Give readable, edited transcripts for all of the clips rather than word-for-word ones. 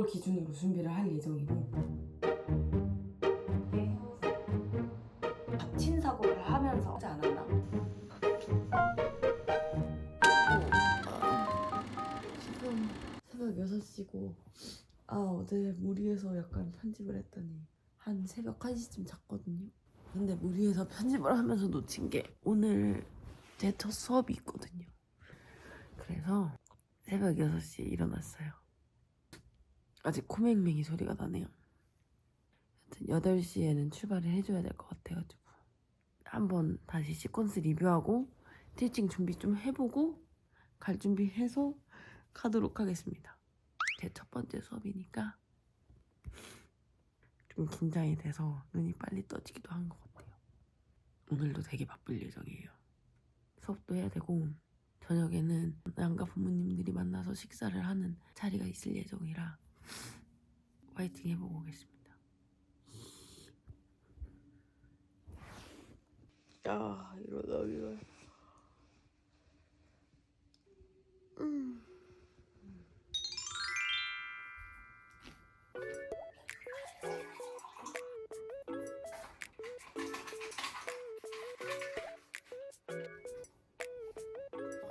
요걸 기준으로 준비를 할 예정이고, 다친 사고를 하면서 하지 않았나? 지금 새벽 6시고 어제 무리해서 약간 편집을 했더니 한 새벽 1시쯤 잤거든요. 근데 무리해서 편집을 하면서 놓친 게 오늘 제 첫 수업이 있거든요. 그래서 새벽 6시에 일어났어요. 아직 코맹맹이 소리가 나네요. 하여튼 8시에는 출발을 해줘야 될 것 같아가지고 한번 다시 시퀀스 리뷰하고 티칭 준비 좀 해보고 갈 준비해서 가도록 하겠습니다. 제 첫 번째 수업이니까 좀 긴장이 돼서 눈이 빨리 떠지기도 한 것 같아요. 오늘도 되게 바쁠 예정이에요. 수업도 해야 되고 저녁에는 양가 부모님들이 만나서 식사를 하는 자리가 있을 예정이라 화이팅 해보고 오겠습니다. 이러다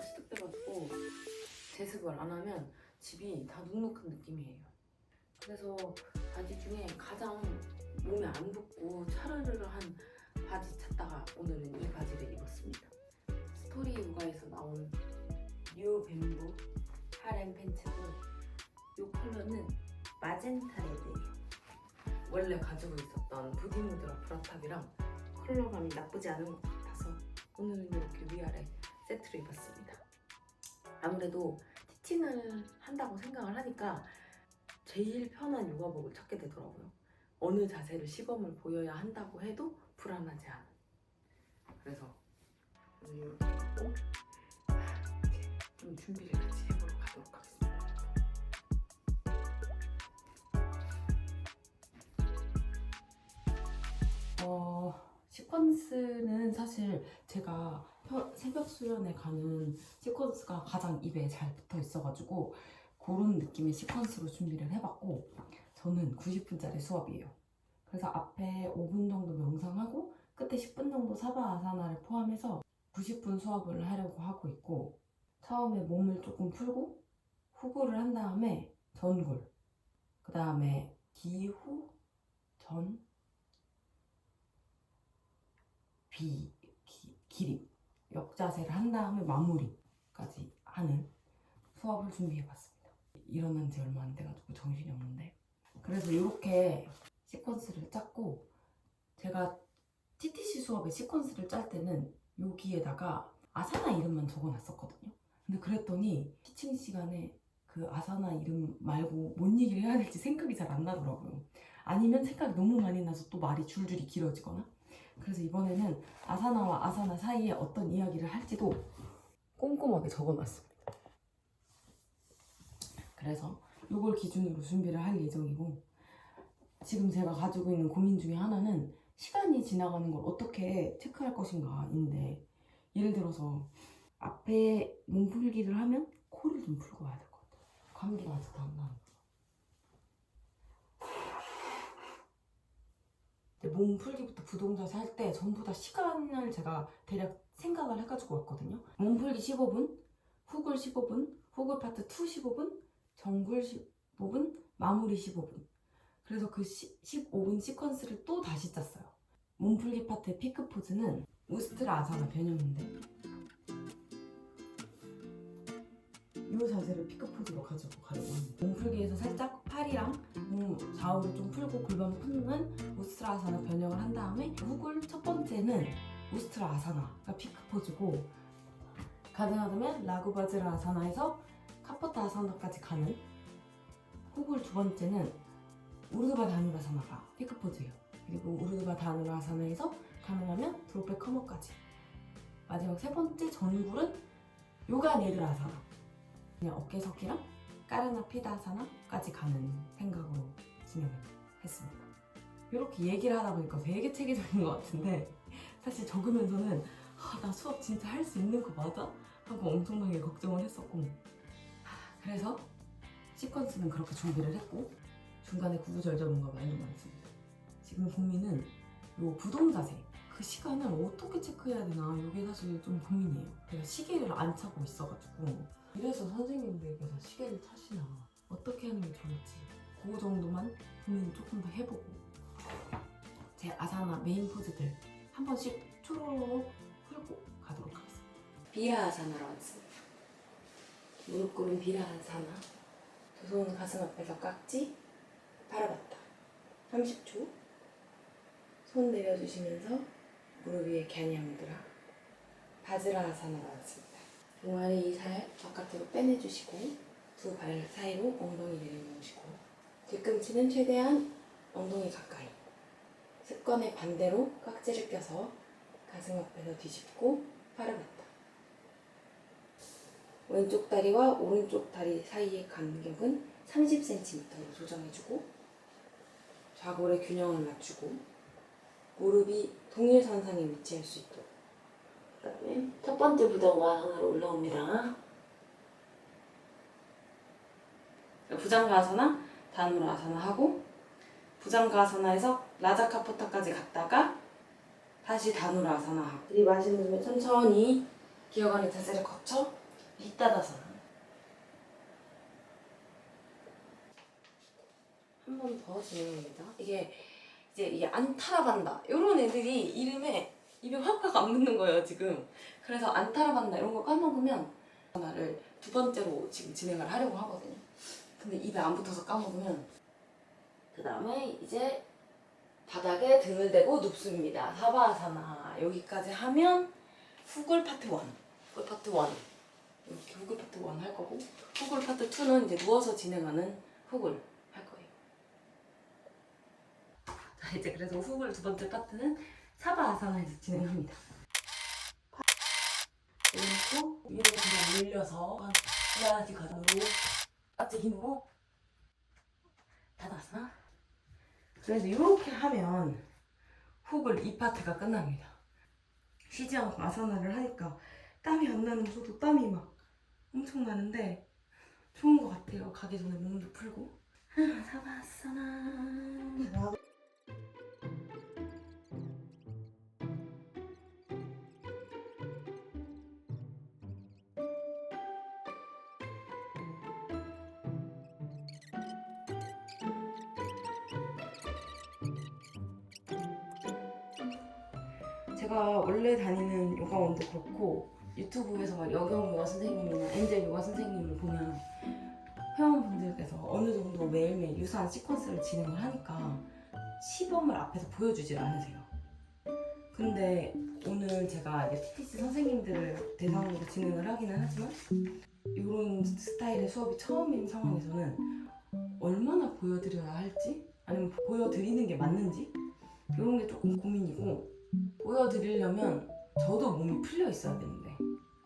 시작돼가지고 제습을 안 하면 집이 다 눅눅한 느낌이에요. 그래서 바지 중에 가장 몸에 안 붙고 차르르르한 바지 찾다가 오늘은 이 바지를 입었습니다. 스토리 요가에서 나온 뉴 뱀보 하렘 팬츠고 이 컬러는 마젠타 레드예요. 원래 가지고 있었던 부디무드라 브라탑이랑 컬러감이 나쁘지 않은 것 같아서 오늘은 이렇게 위아래 세트로 입었습니다. 아무래도 티칭을 한다고 생각을 하니까 제일 편한 요가복을 찾게 되더라고요. 어느 자세를 시범을 보여야 한다고 해도 불안하지 않은. 그래서 오늘 이렇게 입고 좀 준비를 같이 해보러 가도록 하겠습니다. 시퀀스는 사실 제가 새벽 수련회 가는 시퀀스가 가장 입에 잘 붙어 있어가지고 그런 느낌의 시퀀스로 준비를 해봤고, 저는 90분짜리 수업이에요. 그래서 앞에 5분 정도 명상하고 끝에 10분 정도 사바 아사나를 포함해서 90분 수업을 하려고 하고 있고, 처음에 몸을 조금 풀고 후구를 한 다음에 전굴, 그 다음에 기후, 전, 기립, 역자세를 한 다음에 마무리까지 하는 수업을 준비해봤습니다. 일어난 지 얼마 안 돼가지고 정신이 없는데, 그래서 이렇게 시퀀스를 짰고, 제가 TTC 수업에 시퀀스를 짤 때는 여기에다가 아사나 이름만 적어놨었거든요. 근데 그랬더니 티칭 시간에 그 아사나 이름 말고 뭔 얘기를 해야 될지 생각이 잘 안 나더라고요. 아니면 생각이 너무 많이 나서 또 말이 줄줄이 길어지거나. 그래서 이번에는 아사나와 아사나 사이에 어떤 이야기를 할지도 꼼꼼하게 적어놨습니다. 그래서 이걸 기준으로 준비를 할 예정이고, 지금 제가 가지고 있는 고민 중에 하나는 시간이 지나가는 걸 어떻게 체크할 것인가인데, 예를 들어서 앞에 몸풀기를 하면 코를 좀 풀고 와야 될 것 같아요. 감기가 아직도 안 나는 거. 몸풀기부터 부동자세 할 때 전부 다 시간을 제가 대략 생각을 해가지고 왔거든요. 몸풀기 15분, 후굴 15분, 후굴 파트 2 15분, 정굴 15분, 마무리 15분. 그래서 그 15분 시퀀스를 또 다시 짰어요. 몸풀기 파트의 피크 포즈는 우스트라 아사나 변형인데, 이 자세를 피크 포즈로 가지고 가려고 합니다. 몸풀기에서 살짝 팔이랑 몸 좌우를 좀 풀고 골반 푸는 우스트라 아사나 변형을 한 다음에, 후굴 첫 번째는 우스트라 아사나가 피크 포즈고, 가능하다면 라구바즈라 아사나에서 카포타 아사나까지 가는, 후굴 두 번째는 우르드바 다누라사나가 피크 포즈예요. 그리고 우르드바 다누라사나에서 가능하면 드롭백 커머까지. 마지막 세 번째 전굴은 요가 니드라 아사나, 그냥 어깨 서기랑 까르나 피다사나까지 가는 생각으로 진행을 했습니다. 이렇게 얘기를 하다 보니까 되게 체계적인 것 같은데, 사실 적으면서는 나 수업 진짜 할 수 있는 거 맞아? 하고 엄청나게 걱정을 했었고, 그래서 시퀀스는 그렇게 준비를 했고 중간에 구구절절 뭔가 말도 많습니다. 지금 고민은 요 부동 자세 그 시간을 어떻게 체크해야 되나 이게 사실 좀 고민이에요. 제가 시계를 안 차고 있어가지고 이래서 선생님들께서 시계를 차시나 어떻게 하는 게 좋을지 그 정도만 고민을 조금 더 해보고 제 아사나 메인 포즈들 한 번씩 초로록 풀고 가도록 하겠습니다. 비라 아사나로 왔습니다. 무릎 꿇은 비라 아사나. 두 손 가슴 앞에서 깍지, 바라봤다. 30초. 손 내려주시면서 무릎 위에 갸냐 무드라. 바즈라 아사나로 왔습니다. 종아리 살 바깥으로 빼내주시고 두 발 사이로 엉덩이 내려놓으시고 뒤꿈치는 최대한 엉덩이 가까이. 습관의 반대로 깍지를 껴서 가슴 앞에서 뒤집고 바라봤다. 왼쪽 다리와 오른쪽 다리 사이의 간격은 30cm로 조정해주고 좌골의 균형을 맞추고 무릎이 동일선상에 위치할 수 있도록. 그 다음에 첫 번째 부정가하나로 올라옵니다. 부장가하사나, 다누라아사나 하고 부장가하사나에서 라자카포타까지 갔다가 다시 다누라아사나 하고 들이마신 숨에 천천히 기어가는 자세를 거쳐 히타다사나 한 번 더 진행합니다. 이게 안타라반다 이런 애들이 이름에 입에 확확 안 붙는 거예요 지금. 그래서 안타라반다 이런 거 까먹으면 하나를 두 번째로 지금 진행을 하려고 하거든요. 근데 입에 안 붙어서 까먹으면 그 다음에 이제 바닥에 등을 대고 눕습니다. 사바아사나 여기까지 하면 후굴 파트 1 후굴 파트 1 이렇게 후굴 파트 1 할 거고 후굴 파트 2는 이제 누워서 진행하는 후굴 할 거예요. 자 이제 그래서 후굴 두 번째 파트는 사바아사나에서 진행합니다. 오른쪽 위로 그냥 늘려서 하나씩 가슴으로 깍지 힘으로 다다아사나. 그래서 이렇게 하면 후굴 2파트가 끝납니다. 쉬지 않고 아사나를 하니까 땀이 안 나는 저도 땀이 막 엄청 나는데 좋은 것 같아요. 가기 전에 몸도 풀고. 사바아사나. 제가 원래 다니는 요가원도 그렇고 유튜브에서 막 여경 요가 선생님이나 엔젤 요가 선생님을 보면 회원분들께서 어느 정도 매일매일 유사한 시퀀스를 진행을 하니까 시범을 앞에서 보여주질 않으세요. 근데 오늘 제가 이제 TTC 선생님들을 대상으로 진행을 하기는 하지만 이런 스타일의 수업이 처음인 상황에서는 얼마나 보여드려야 할지 아니면 보여드리는 게 맞는지 이런 게 조금 고민이고 보여드리려면 저도 몸이 풀려 있어야 되는데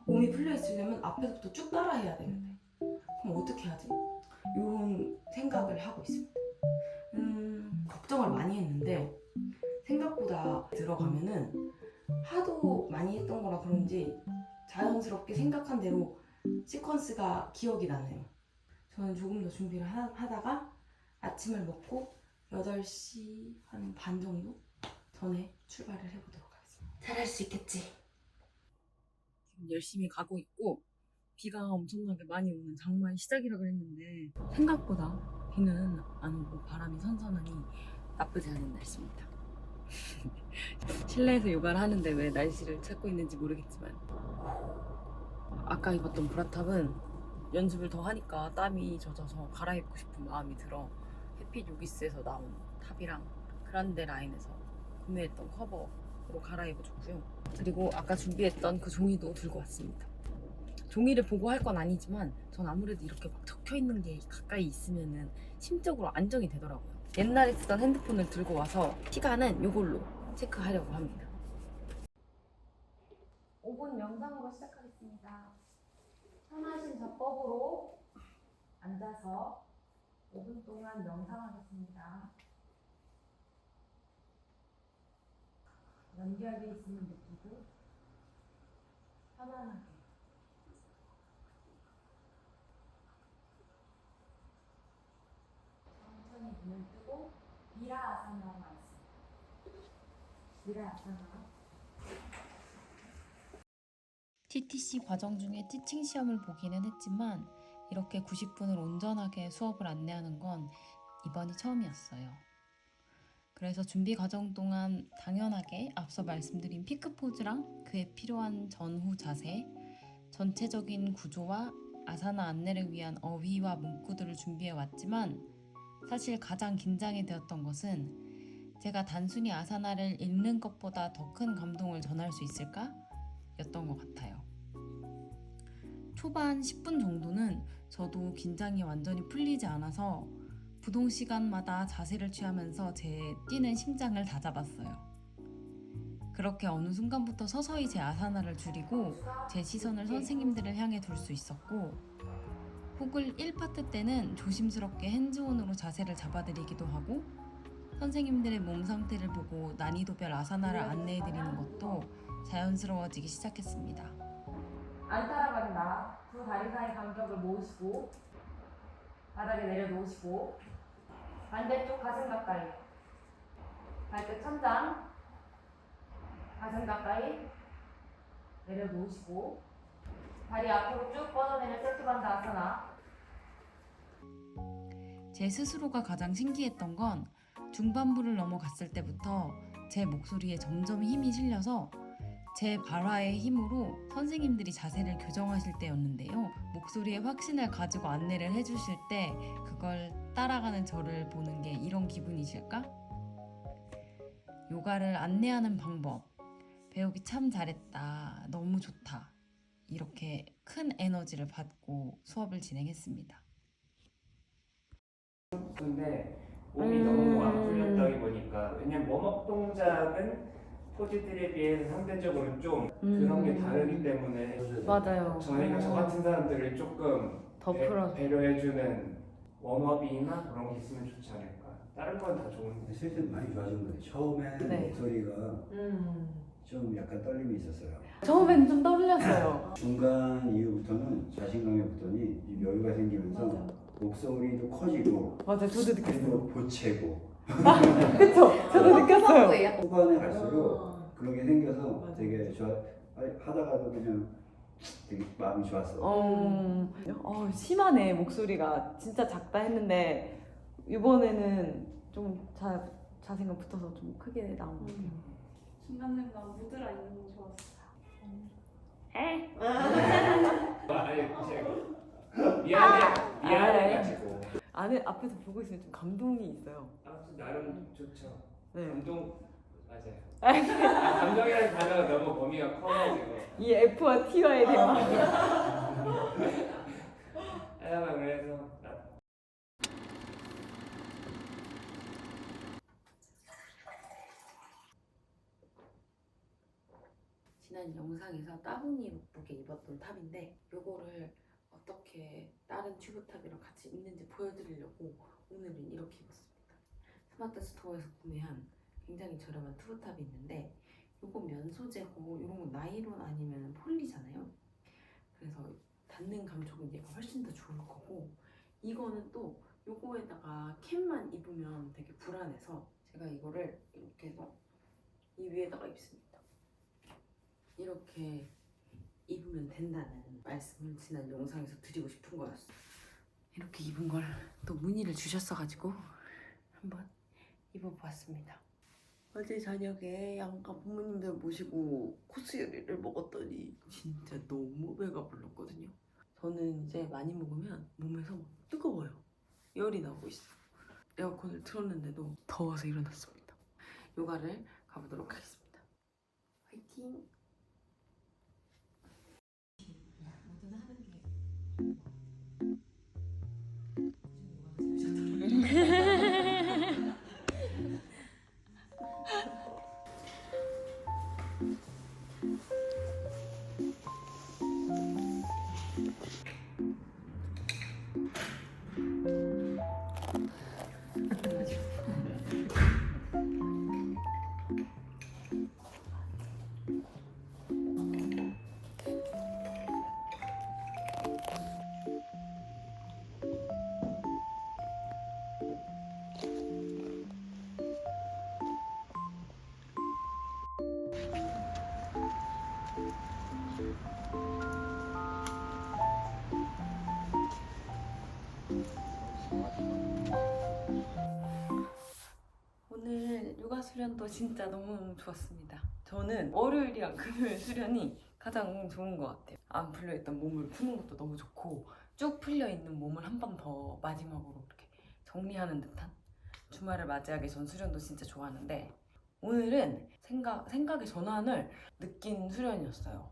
몸이 풀려 있으려면 앞에서부터 쭉 따라 해야 되는데 그럼 어떻게 하지? 이런 생각을 하고 있습니다. 걱정을 많이 했는데 생각보다 들어가면은 하도 많이 했던 거라 그런지 자연스럽게 생각한 대로 시퀀스가 기억이 나네요. 저는 조금 더 준비를 하다가 아침을 먹고 8시 한 반 정도 전에 출발을 해보도록 하겠습니다. 잘할 수 있겠지? 지금 열심히 가고 있고 비가 엄청나게 많이 오는 장마의 시작이라 그랬는데 생각보다 비는 안 오고 바람이 선선하니 나쁘지 않은 날씨입니다. 실내에서 요가를 하는데 왜 날씨를 찾고 있는지 모르겠지만 아까 입었던 브라탑은 연습을 더 하니까 땀이 젖어서 갈아입고 싶은 마음이 들어 해핏 요기스에서 나온 탑이랑 그란데 라인에서 구매했던 커버로 갈아입어줬고요. 그리고 아까 준비했던 그 종이도 들고 왔습니다. 종이를 보고 할 건 아니지만 전 아무래도 이렇게 막 적혀있는 게 가까이 있으면은 심적으로 안정이 되더라고요. 옛날에 쓰던 핸드폰을 들고 와서 시간은 이걸로 체크하려고 합니다. 5분 명상으로 시작하겠습니다. 편하신 자법으로 앉아서 5분 동안 명상하겠습니다. 연결되어 있으면 느끼고 편안하게 눈을 뜨고 비라아사나가 있습니다. 비라아사나. TTC 과정 중에 티칭 시험을 보기는 했지만 이렇게 90분을 온전하게 수업을 안내하는 건 이번이 처음이었어요. 그래서 준비 과정 동안 당연하게 앞서 말씀드린 피크 포즈랑 그에 필요한 전후 자세, 전체적인 구조와 아사나 안내를 위한 어휘와 문구들을 준비해 왔지만 사실 가장 긴장이 되었던 것은 제가 단순히 아사나를 읽는 것보다 더 큰 감동을 전할 수 있을까? 였던 것 같아요. 초반 10분 정도는 저도 긴장이 완전히 풀리지 않아서 부동 시간마다 자세를 취하면서 제 뛰는 심장을 다잡았어요. 그렇게 어느 순간부터 서서히 제 아사나를 줄이고 제 시선을 선생님들을 향해 둘 수 있었고 혹을 1파트 때는 조심스럽게 핸즈온으로 자세를 잡아드리기도 하고 선생님들의 몸 상태를 보고 난이도별 아사나를 안내해드리는 것도 자연스러워지기 시작했습니다. 안 따라간다. 두 다리 사이 간격을 모으시고 바닥에 내려놓으시고 반대쪽 가슴 가까이 발끝 천장 가슴 가까이 내려놓으시고 다리 앞으로 쭉 뻗어내는 세트반드 아사나. 제 스스로가 가장 신기했던 건 중반부를 넘어갔을 때부터 제 목소리에 점점 힘이 실려서 제 발화의 힘으로 선생님들이 자세를 교정하실 때였는데요. 목소리에 확신을 가지고 안내를 해주실 때 그걸 따라가는 저를 보는 게 이런 기분이실까? 요가를 안내하는 방법, 배우기 참 잘했다, 너무 좋다 이렇게 큰 에너지를 받고 수업을 진행했습니다. 근데 몸이 너무 안 풀렸다 보니까 왜냐면 웜업 동작은 포즈들에 비해서 상대적으로 좀 그런 게 다르기 때문에 맞아요. 저희가 저 같은 사람들을 조금 더 풀어서. 배려해주는 웜업이나 그런 게 있으면 좋지 않을까. 다른 건 다 좋은데 실제 많이 좋아진 거예요. 처음에 네. 목소리가 좀 약간 떨림이 있었어요. 처음엔 좀 떨렸어요. 중간 이후부터는 자신감이 붙더니 이 여유가 생기면서 목소리도 커지고 맞아요. 저도 느꼈어요. 그리고 보채고 그쵸? 저도 느꼈어요. 후반에 갈수록 그런 게 생겨서 되게 하다가도 그냥 되게 마음이 좋았어. 심하네 목소리가. 진짜 작다 했는데 이번에는 좀 자신감 붙어서 좀 크게 나온 것 같아요. 중간중간 무드라 있는 거 좋았어. 아니 제가 미안해가지고 안에 앞에서 보고 있으면 좀 감동이 있어요. 아무튼 나름 좋죠. 네. 감동 맞아요. 감동이라는 단어가 너무 범위가 커가지고 이 F와 T와의 대화. 하여간 그래서 지난 영상에서 따봉이 룩북에 입었던 탑인데 요거를 어떻게 다른 튜브탑이랑 같이 입는지 보여드리려고 오늘은 이렇게 입었습니다. 스마트 스토어에서 구매한 굉장히 저렴한 투브탑이 있는데 요거 면 소재고 요런 건 나일론 아니면 폴리잖아요. 그래서 닿는 감촉은 얘가 훨씬 더 좋을 거고 이거는 또 요거에다가 캡만 입으면 되게 불안해서 제가 이거를 이렇게 해서 이 위에다가 입습니다. 이렇게 입으면 된다는 말씀을 지난 영상에서 드리고 싶은 거였어요. 이렇게 입은 걸 또 문의를 주셨어가지고 한번 입어보았습니다. 어제 저녁에 양가 부모님들 모시고 코스 요리를 먹었더니 진짜 너무 배가 불렀거든요. 저는 이제 많이 먹으면 몸에서 막 뜨거워요. 열이 나고 있어. 에어컨을 틀었는데도 더워서 일어났습니다. 요가를 가보도록 하겠습니다. 화이팅! 요가 수련도 진짜 너무너무 좋았습니다. 저는 월요일이랑 금요일 수련이 가장 좋은 것 같아요. 안 풀려있던 몸을 푸는 것도 너무 좋고 쭉 풀려있는 몸을 한 번 더 마지막으로 이렇게 정리하는 듯한 주말을 맞이하기 전 수련도 진짜 좋아하는데 오늘은 생각의 전환을 느낀 수련이었어요.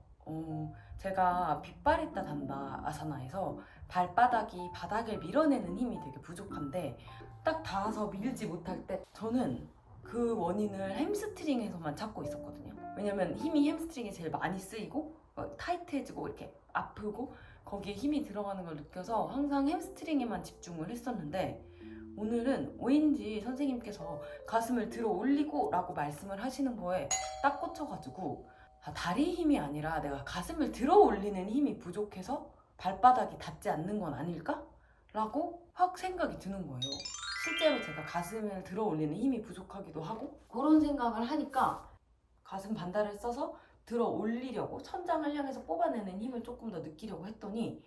제가 빗발있다 단다 아사나에서 발바닥이 바닥을 밀어내는 힘이 되게 부족한데 딱 닿아서 밀지 못할 때 저는 그 원인을 햄스트링에서만 찾고 있었거든요. 왜냐면 힘이 햄스트링에 제일 많이 쓰이고 타이트해지고 이렇게 아프고 거기에 힘이 들어가는 걸 느껴서 항상 햄스트링에만 집중을 했었는데 오늘은 왠지 선생님께서 가슴을 들어 올리고 라고 말씀을 하시는 거에 딱 꽂혀가지고 다리 힘이 아니라 내가 가슴을 들어 올리는 힘이 부족해서 발바닥이 닿지 않는 건 아닐까? 라고 확 생각이 드는 거예요. 실제로 제가 가슴을 들어 올리는 힘이 부족하기도 하고 그런 생각을 하니까 가슴 반달을 써서 들어 올리려고 천장을 향해서 뽑아내는 힘을 조금 더 느끼려고 했더니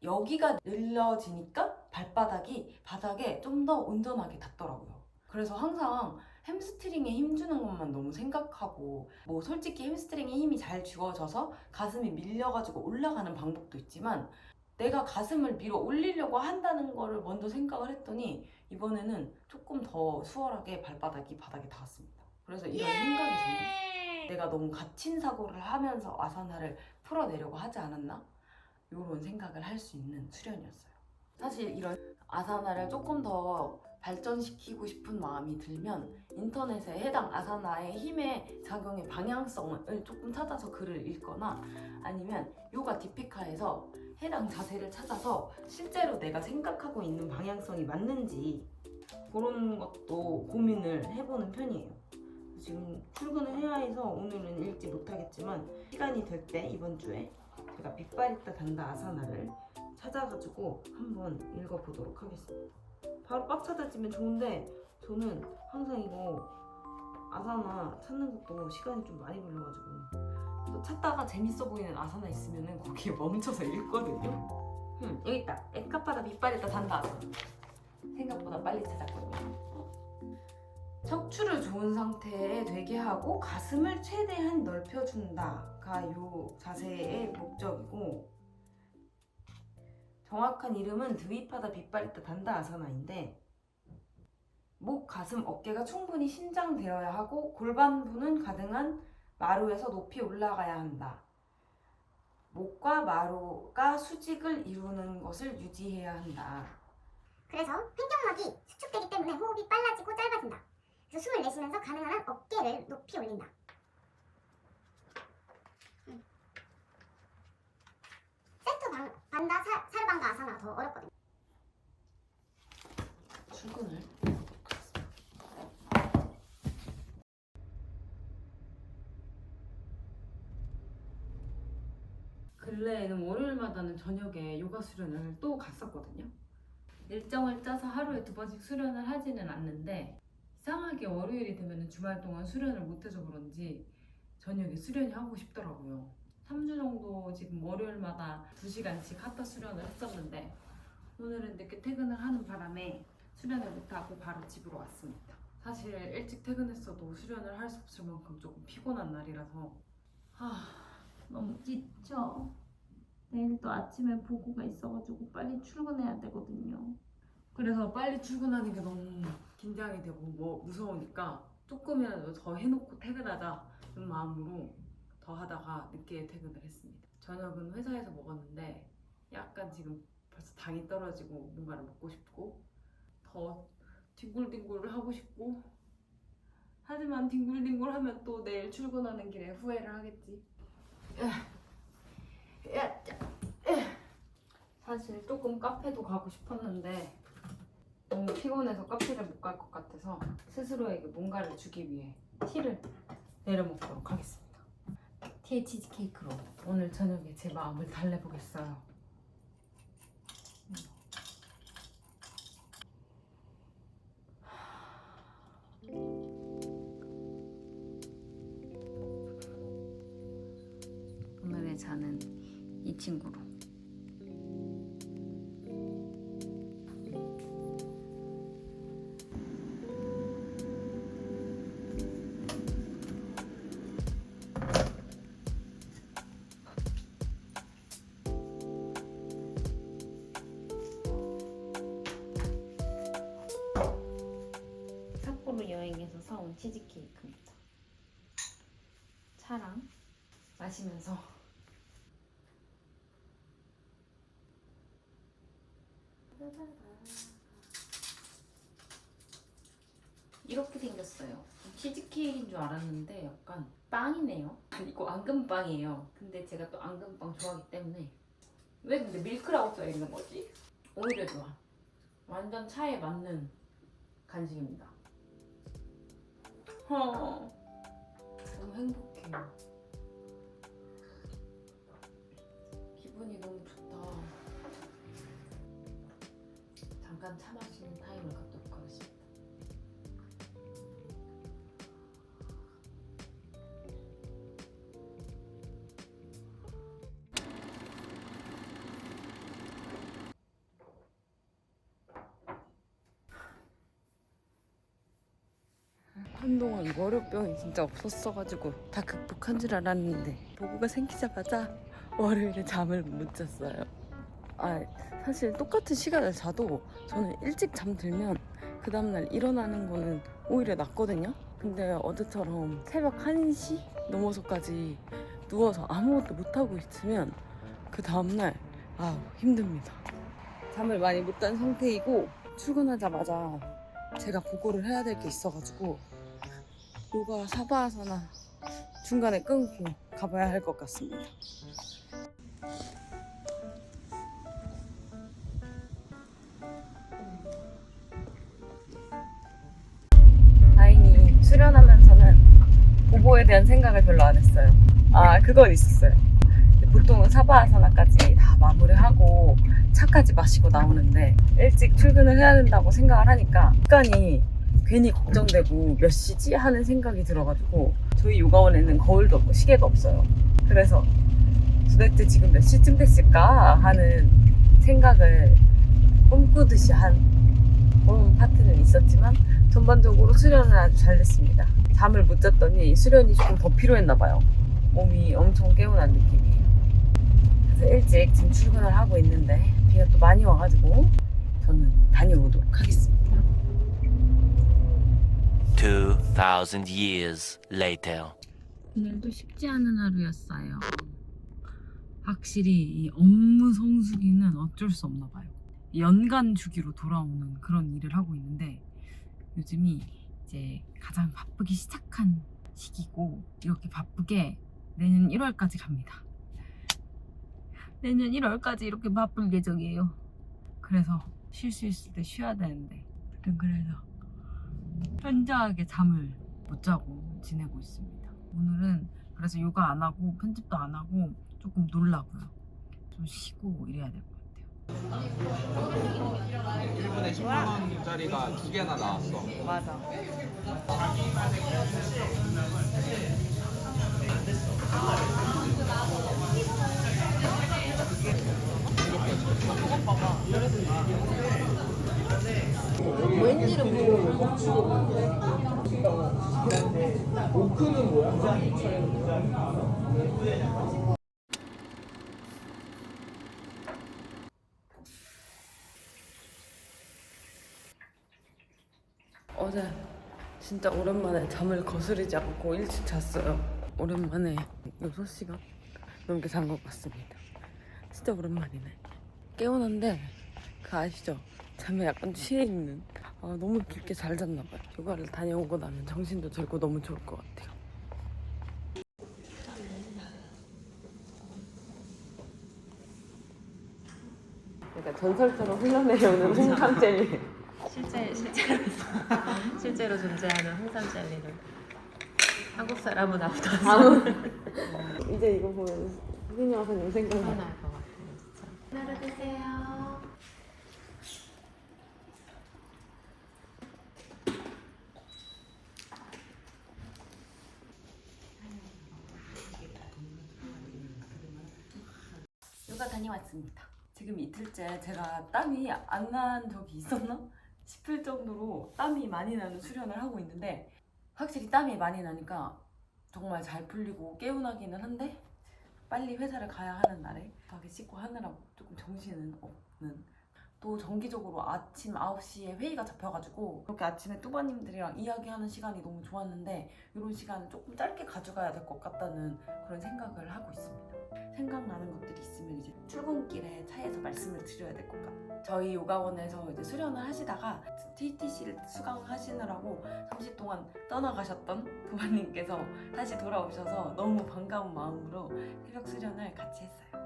여기가 늘려지니까 발바닥이 바닥에 좀 더 온전하게 닿더라고요. 그래서 항상 햄스트링에 힘 주는 것만 너무 생각하고 뭐 솔직히 햄스트링에 힘이 잘 주어져서 가슴이 밀려가지고 올라가는 방법도 있지만 내가 가슴을 밀어 올리려고 한다는 거를 먼저 생각을 했더니 이번에는 조금 더 수월하게 발바닥이 바닥에 닿았습니다. 그래서 이런 생각이 저는 내가 너무 갇힌 사고를 하면서 아사나를 풀어내려고 하지 않았나? 이런 생각을 할 수 있는 수련이었어요. 사실 이런 아사나를 조금 더 발전시키고 싶은 마음이 들면 인터넷에 해당 아사나의 힘의 작용의 방향성을 조금 찾아서 글을 읽거나 아니면 요가 디피카에서 해당 자세를 찾아서 실제로 내가 생각하고 있는 방향성이 맞는지 그런 것도 고민을 해보는 편이에요. 지금 출근을 해야 해서 오늘은 읽지 못하겠지만 시간이 될 때 이번 주에 제가 빗발있다 단다 아사나를 찾아가지고 한번 읽어보도록 하겠습니다. 바로 빡 찾아지면 좋은데 저는 항상 이거 아사나 찾는 것도 시간이 좀 많이 걸려가지고 또 찾다가 재밌어 보이는 아사나 있으면 거기에 멈춰서 읽거든요. 여기 있다. 에카파다 빗발있다 단다 아사나. 생각보다 빨리 찾았거든요. 척추를 좋은 상태에 되게 하고 가슴을 최대한 넓혀준다가 요 자세의 목적이고 정확한 이름은 드위파다 빗발있다 단다 아사나인데 목, 가슴, 어깨가 충분히 신장되어야 하고 골반부는 가능한 마루에서 높이 올라가야 한다. 목과 마루가 수직을 이루는 것을 유지해야 한다. 그래서 횡격막이 수축되기 때문에 호흡이 빨라지고 짧아진다. 그래서 숨을 내쉬면서 가능한 한 어깨를 높이 올린다. 세트 반다 사르반가 아사나 더 어렵거든요. 출근을 근래에는 월요일마다는 저녁에 요가 수련을 또 갔었거든요. 일정을 짜서 하루에 2번씩 수련을 하지는 않는데 이상하게 월요일이 되면 주말 동안 수련을 못해서 그런지 저녁에 수련이 하고 싶더라고요. 3주 정도 지금 월요일마다 2시간씩 하타 수련을 했었는데 오늘은 늦게 퇴근을 하는 바람에 수련을 못하고 바로 집으로 왔습니다. 사실 일찍 퇴근했어도 수련을 할 수 없을 만큼 조금 피곤한 날이라서 너무 지쳐. 내일 또 아침에 보고가 있어가지고 빨리 출근해야 되거든요. 그래서 빨리 출근하는 게 너무 긴장이 되고 무서우니까 조금이라도 더 해놓고 퇴근하자는 마음으로 더 하다가 늦게 퇴근을 했습니다. 저녁은 회사에서 먹었는데 약간 지금 벌써 당이 떨어지고 뭔가를 먹고 싶고 더 뒹굴뒹굴 하고 싶고 하지만 뒹굴뒹굴 하면 또 내일 출근하는 길에 후회를 하겠지. 사실 조금 카페도 가고 싶었는데 너무 피곤해서 카페를 못 갈 것 같아서 스스로에게 뭔가를 주기 위해 티를 내려 먹도록 하겠습니다. 티의 치즈케이크로 오늘 저녁에 제 마음을 달래보겠어요. 오늘의 잔은 이 친구로. 사온 치즈케이크입니다. 차랑 마시면서 이렇게 생겼어요. 치즈케이크인 줄 알았는데 약간 빵이네요. 이거 앙금빵이에요. 근데 제가 또 앙금빵 좋아하기 때문에 왜 근데 밀크라고 써있는 거지? 오히려 좋아. 완전 차에 맞는 간식입니다. 너무 행복해요. 기분이 너무 좋다. 잠깐 차 마시는 타임을 갖도록 하겠습니다. 한동안 월요병이 진짜 없었어가지고 다 극복한 줄 알았는데 보고가 생기자마자 월요일에 잠을 못 잤어요. 사실 똑같은 시간을 자도 저는 일찍 잠들면 그 다음날 일어나는 거는 오히려 낫거든요. 근데 어제처럼 새벽 1시 넘어서까지 누워서 아무것도 못하고 있으면 그 다음날 힘듭니다. 잠을 많이 못 잔 상태이고 출근하자마자 제가 보고를 해야 될 게 있어가지고 요가 사바아사나 중간에 끊고 가봐야 할 것 같습니다. 다행히 수련하면서는 보고에 대한 생각을 별로 안 했어요. 그건 있었어요. 보통은 사바아사나까지 다 마무리하고 차까지 마시고 나오는데 일찍 출근을 해야 된다고 생각을 하니까 시간이 괜히 걱정되고 몇 시지? 하는 생각이 들어가지고 저희 요가원에는 거울도 없고 시계가 없어요. 그래서 도대체 지금 몇 시쯤 됐을까 하는 생각을 꿈꾸듯이 한 그런 파트는 있었지만 전반적으로 수련은 아주 잘 됐습니다. 잠을 못 잤더니 수련이 조금 더 필요했나 봐요. 몸이 엄청 개운한 느낌이에요. 그래서 일찍 지금 출근을 하고 있는데 비가 또 많이 와가지고 저는 다녀오도록 하겠습니다. 2,000 years later. 오늘도 쉽지 않은 하루였어요. 확실히 이 업무 성수기는 어쩔 수 없나 봐요. 연간 주기로 돌아오는 그런 일을 하고 있는데 요즘이 이제 가장 바쁘기 시작한 시기고 이렇게 바쁘게 내년 1월까지 갑니다. 내년 1월까지 이렇게 바쁠 예정이에요. 그래서 쉴 수 있을 때 쉬어야 되는데 그래서 현저하게 잠을 못 자고 지내고 있습니다. 오늘은 그래서 요가 안 하고 편집도 안 하고 조금 놀라고요. 좀 쉬고 이래야 될 것 같아요. 1분에 10만원짜리가 2개나 나왔어. 맞아. 오크는 뭐야? 어제 진짜 오랜만에 잠을 거스르지 않고 일찍 잤어요. 오랜만에 6시간 넘게 잔 것 같습니다. 진짜 오랜만이네. 개운한데 그 아시죠? 잠에 약간 취해 있는 너무 깊게 잘 잤나 봐요. 요가를 다녀오고 나면 정신도 들고 너무 좋을 것 같아요. 그러니까 전설처럼 흘러내려오는 홍삼 젤리. 실제로 존재하는 홍삼 젤리를 한국 사람은 아무도 이제 이거 보면 수빈이 와서님 생각나. 것 같아요. 진짜. 하나 드세요. 요가 다녀왔습니다. 지금 이틀째 제가 땀이 안 난 적이 있었나 싶을 정도로 땀이 많이 나는 수련을 하고 있는데 확실히 땀이 많이 나니까 정말 잘 풀리고 개운하기는 한데 빨리 회사를 가야 하는 날에 가게 씻고 하느라고 조금 정신은 없는 또 정기적으로 아침 9시에 회의가 잡혀가지고 그렇게 아침에 뚜바님들이랑 이야기하는 시간이 너무 좋았는데 이런 시간을 조금 짧게 가져가야 될 것 같다는 그런 생각을 하고 있습니다. 생각나는 것들이 있으면 이제 출근길에 차에서 말씀을 드려야 될 것 같아요. 저희 요가원에서 이제 수련을 하시다가 TTC를 수강하시느라고 잠시 동안 떠나가셨던 부모님께서 다시 돌아오셔서 너무 반가운 마음으로 새벽 수련을 같이 했어요.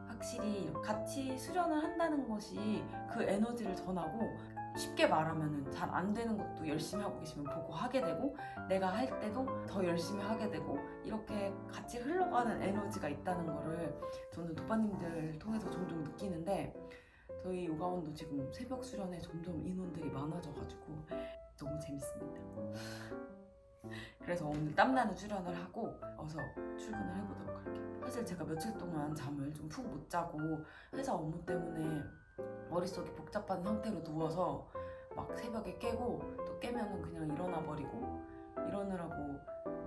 확실히 같이 수련을 한다는 것이 그 에너지를 전하고, 쉽게 말하면 잘 안 되는 것도 열심히 하고 계시면 보고 하게 되고 내가 할 때도 더 열심히 하게 되고 이렇게 같이 흘러가는 에너지가 있다는 거를 저는 도파님들 통해서 종종 느끼는데, 저희 요가원도 지금 새벽 수련에 점점 인원들이 많아져가지고 너무 재밌습니다. 그래서 오늘 땀나는 수련을 하고 어서 출근을 해보도록 할게요. 사실 제가 며칠 동안 잠을 좀 푹 못 자고 회사 업무 때문에 머릿속이 복잡한 상태로 누워서 막 새벽에 깨고 또 깨면은 그냥 일어나 버리고 이러느라고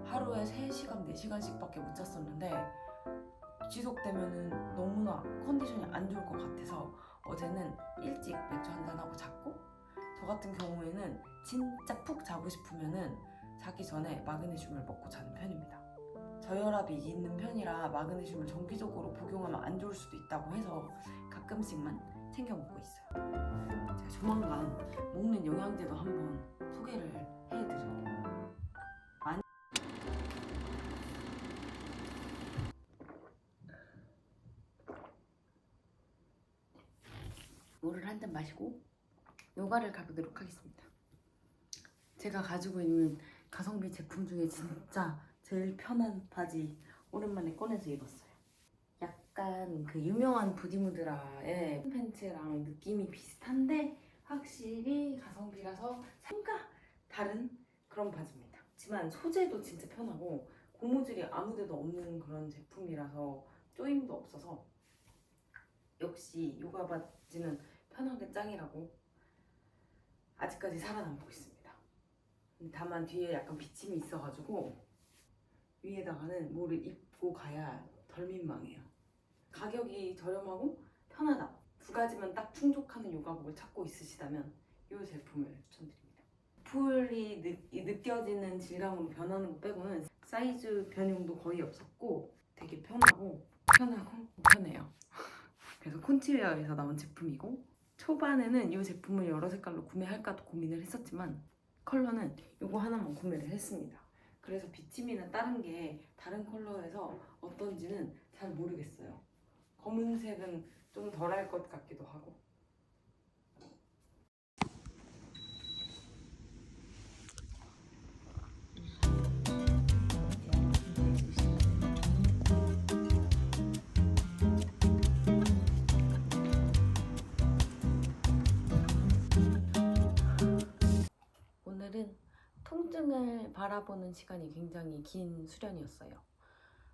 하루에 3시간, 4시간씩밖에 못 잤었는데, 지속되면은 너무나 컨디션이 안 좋을 것 같아서 어제는 일찍 맥주 한잔하고 잤고, 저 같은 경우에는 진짜 푹 자고 싶으면은 자기 전에 마그네슘을 먹고 자는 편입니다. 저혈압이 있는 편이라 마그네슘을 정기적으로 복용하면 안 좋을 수도 있다고 해서 가끔씩만 챙겨 먹고 있어요. 제가 조만간 먹는 영양제도 한번 소개를 해드릴게요. 물을 한 잔 마시고 요가를 가보도록 하겠습니다. 제가 가지고 있는 가성비 제품 중에 진짜 제일 편한 바지 오랜만에 꺼내서 입었어요. 약간 그 유명한 부디무드라의 팬츠랑 느낌이 비슷한데 확실히 가성비라서 뭔가 다른 그런 바지입니다. 하지만 소재도 진짜 편하고 고무줄이 아무데도 없는 그런 제품이라서 조임도 없어서 역시 요가 바지는 편한 게 짱이라고 아직까지 살아남고 있습니다. 다만 뒤에 약간 비침이 있어가지고 위에다가는 뭐를 입고 가야 덜 민망해요. 가격이 저렴하고 편하다, 두 가지만 딱 충족하는 요가복을 찾고 있으시다면 이 제품을 추천드립니다. 풀이 느껴지는 질감으로 변하는 것 빼고는 사이즈 변형도 거의 없었고 되게 편하고 편해요. 그래서 콘치웨어에서 나온 제품이고, 초반에는 이 제품을 여러 색깔로 구매할까도 고민을 했었지만 컬러는 이거 하나만 구매를 했습니다. 그래서 비침이나 다른 게 다른 컬러에서 어떤지는 잘 모르겠어요. 검은색은 좀 덜할 것 같기도 하고. 오늘은 통증을 바라보는 시간이 굉장히 긴 수련이었어요.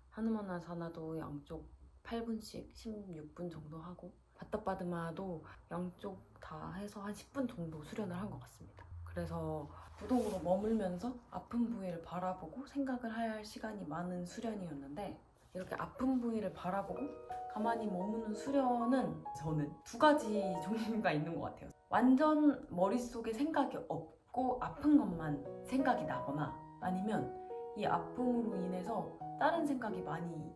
하누마나사나도 양쪽 8분씩 16분 정도 하고, 바타바드마도 양쪽 다 해서 한 10분 정도 수련을 한 것 같습니다. 그래서 부동으로 머물면서 아픈 부위를 바라보고 생각을 할 시간이 많은 수련이었는데, 이렇게 아픈 부위를 바라보고 가만히 머무는 수련은 저는 두 가지 종류가 있는 것 같아요. 완전 머릿속에 생각이 없고 아픈 것만 생각이 나거나, 아니면 이 아픔으로 인해서 다른 생각이 많이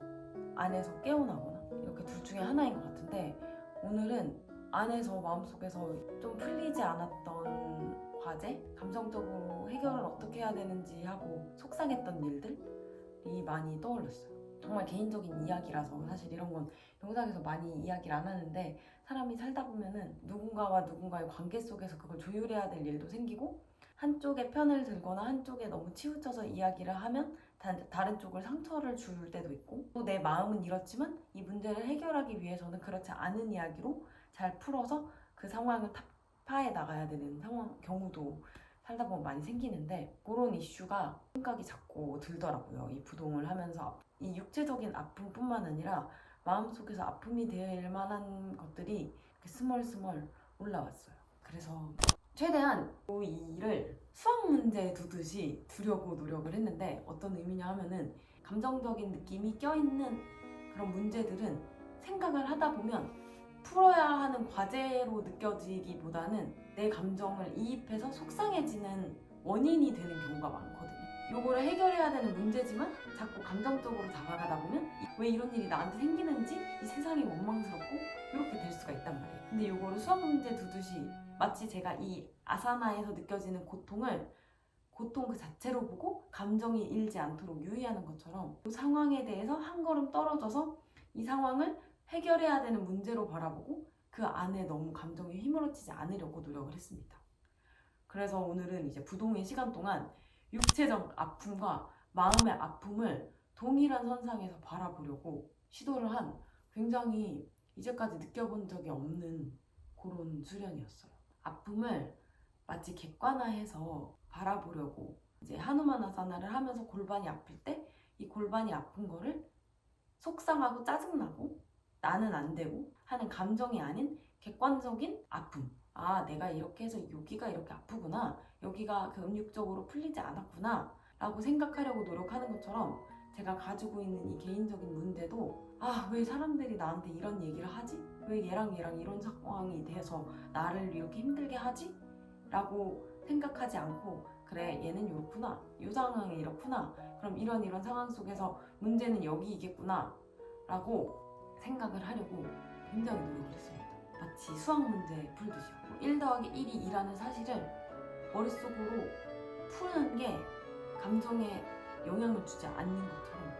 안에서 깨어나거나, 이렇게 둘 중에 하나인 것 같은데, 오늘은 안에서 마음속에서 좀 풀리지 않았던 과제, 감정적으로 해결을 어떻게 해야 되는지 하고 속상했던 일들이 많이 떠올랐어요. 정말 개인적인 이야기라서 사실 이런 건 영상에서 많이 이야기를 안 하는데, 사람이 살다 보면은 누군가와 누군가의 관계 속에서 그걸 조율해야 될 일도 생기고, 한쪽의 편을 들거나 한쪽에 너무 치우쳐서 이야기를 하면 다른 쪽을 상처를 줄 때도 있고, 또 내 마음은 이렇지만 이 문제를 해결하기 위해서는 그렇지 않은 이야기로 잘 풀어서 그 상황을 타파해 나가야 되는 경우도 살다 보면 많이 생기는데, 그런 이슈가 생각이 자꾸 들더라고요. 이 부동을 하면서 이 육체적인 아픔뿐만 아니라 마음속에서 아픔이 될 만한 것들이 스멀스멀 올라왔어요. 그래서 최대한 이 일을 수학 문제에 두듯이 두려고 노력을 했는데, 어떤 의미냐 하면은 감정적인 느낌이 껴있는 그런 문제들은 생각을 하다 보면 풀어야 하는 과제로 느껴지기보다는 내 감정을 이입해서 속상해지는 원인이 되는 경우가 많거든요. 요거를 해결해야 되는 문제지만 자꾸 감정적으로 다가가다 보면 왜 이런 일이 나한테 생기는지 이 세상이 원망스럽고 이렇게 될 수가 있단 말이에요. 근데 요거를 수학 문제 두듯이 마치 제가 이 아사나에서 느껴지는 고통을 고통 그 자체로 보고 감정이 일지 않도록 유의하는 것처럼 그 상황에 대해서 한 걸음 떨어져서 이 상황을 해결해야 되는 문제로 바라보고 그 안에 너무 감정이 휘몰아치지 않으려고 노력을 했습니다. 그래서 오늘은 이제 부동의 시간 동안 육체적 아픔과 마음의 아픔을 동일한 선상에서 바라보려고 시도를 한 굉장히 이제까지 느껴본 적이 없는 그런 수련이었어요. 아픔을 마치 객관화해서 바라보려고 이제 하누만 아사나를 하면서 골반이 아플 때 이 골반이 아픈 거를 속상하고 짜증나고 나는 안 되고 하는 감정이 아닌 객관적인 아픔. 아, 내가 이렇게 해서 여기가 이렇게 아프구나. 여기가 근육적으로 풀리지 않았구나. 라고 생각하려고 노력하는 것처럼 제가 가지고 있는 이 개인적인 문제도 아, 왜 사람들이 나한테 이런 얘기를 하지? 왜 얘랑 이런 상황이 돼서 나를 이렇게 힘들게 하지? 라고 생각하지 않고 그래, 얘는 이렇구나. 이 상황이 이렇구나. 그럼 이런 상황 속에서 문제는 여기이겠구나. 라고 생각을 하려고 굉장히 노력을 했습니다. 마치 수학 문제 풀듯이요. 1 더하기 1이 2라는 사실을 머릿속으로 푸는 게 감정에 영향을 주지 않는 것처럼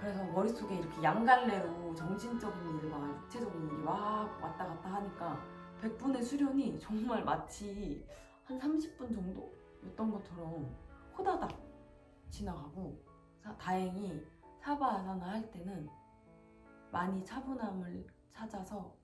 그래서 머릿속에 이렇게 양갈래로 정신적인 일과 육체적인 일이 막 왔다 갔다 하니까 100분의 수련이 정말 마치 한 30분 정도였던 것처럼 호다닥 지나가고 다행히 사바아사나 할 때는 많이 차분함을 찾아서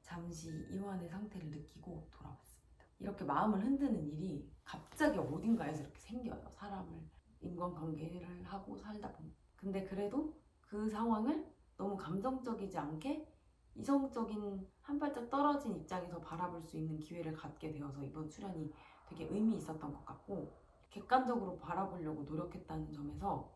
잠시 이완의 상태를 느끼고 돌아왔습니다. 이렇게 마음을 흔드는 일이 갑자기 어딘가에서 이렇게 생겨요. 사람을 인간관계를 하고 살다 보면. 근데 그래도 그 상황을 너무 감정적이지 않게 이성적인 한 발짝 떨어진 입장에서 바라볼 수 있는 기회를 갖게 되어서 이번 수련이 되게 의미 있었던 것 같고 객관적으로 바라보려고 노력했다는 점에서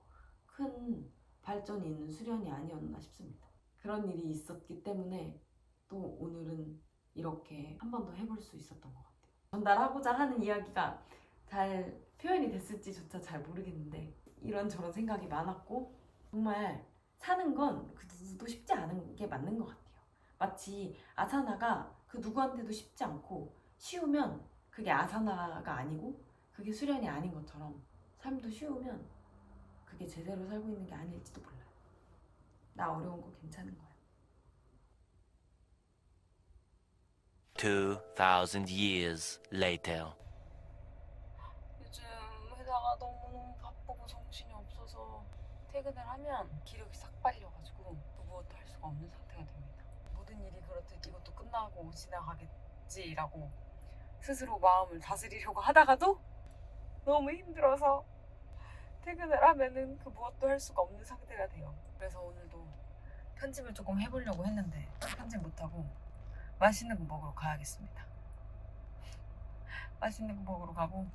큰 발전이 있는 수련이 아니었나 싶습니다. 그런 일이 있었기 때문에 또 오늘은 이렇게 한 번 더 해볼 수 있었던 것 같아요. 전달하고자 하는 이야기가 잘 표현이 됐을지조차 잘 모르겠는데 이런저런 생각이 많았고 정말 사는 건 그 누구도 쉽지 않은 게 맞는 것 같아요. 마치 아사나가 그 누구한테도 쉽지 않고 쉬우면 그게 아사나가 아니고 그게 수련이 아닌 것처럼 삶도 쉬우면 그게 제대로 살고 있는 게 아닐지도 몰라요. 나 어려운 거 괜찮은 거야. 2,000 years later. 요즘 회사가 너무 바쁘고 정신이 없어서 퇴근을 하면 기력이 싹 빨려가지고 또 무엇도 할 수가 없는 상태가 됩니다. 모든 일이 그렇듯 이것도 끝나고 지나가겠지라고 스스로 마음을 다스리려고 하다가도 너무 힘들어서 퇴근을 하면은 그 무엇도 할 수가 없는 상태가 돼요. 그래서 오늘도 편집을 조금 해보려고 했는데 편집 못하고 맛있는 거 먹으러 가야겠습니다. 맛있는 거 먹으러 가고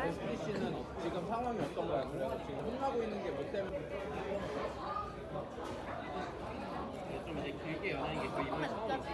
SBC는 지금 상황이 어떤 거야? 그래서 지금 혼나고 있는 게 뭐 때문에? 좀 이제 길게 연하는 게 또 이번에 처음이지.